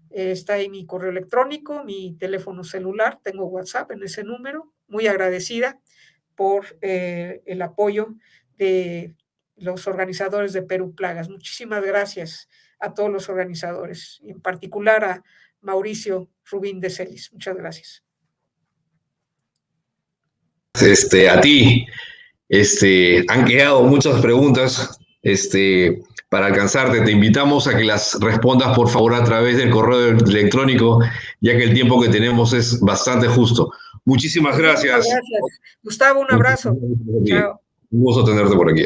Está ahí mi correo electrónico, mi teléfono celular, tengo WhatsApp en ese número. Muy agradecida por el apoyo de los organizadores de Perú Plagas. Muchísimas gracias a todos los organizadores, y en particular a Mauricio Rubín de Celis. Muchas gracias. A ti, han quedado muchas preguntas, para alcanzarte. Te invitamos a que las respondas, por favor, a través del correo electrónico, ya que el tiempo que tenemos es bastante justo. Muchísimas gracias. Muchas gracias. Gustavo, un abrazo. Chao. Un gusto tenerte por aquí.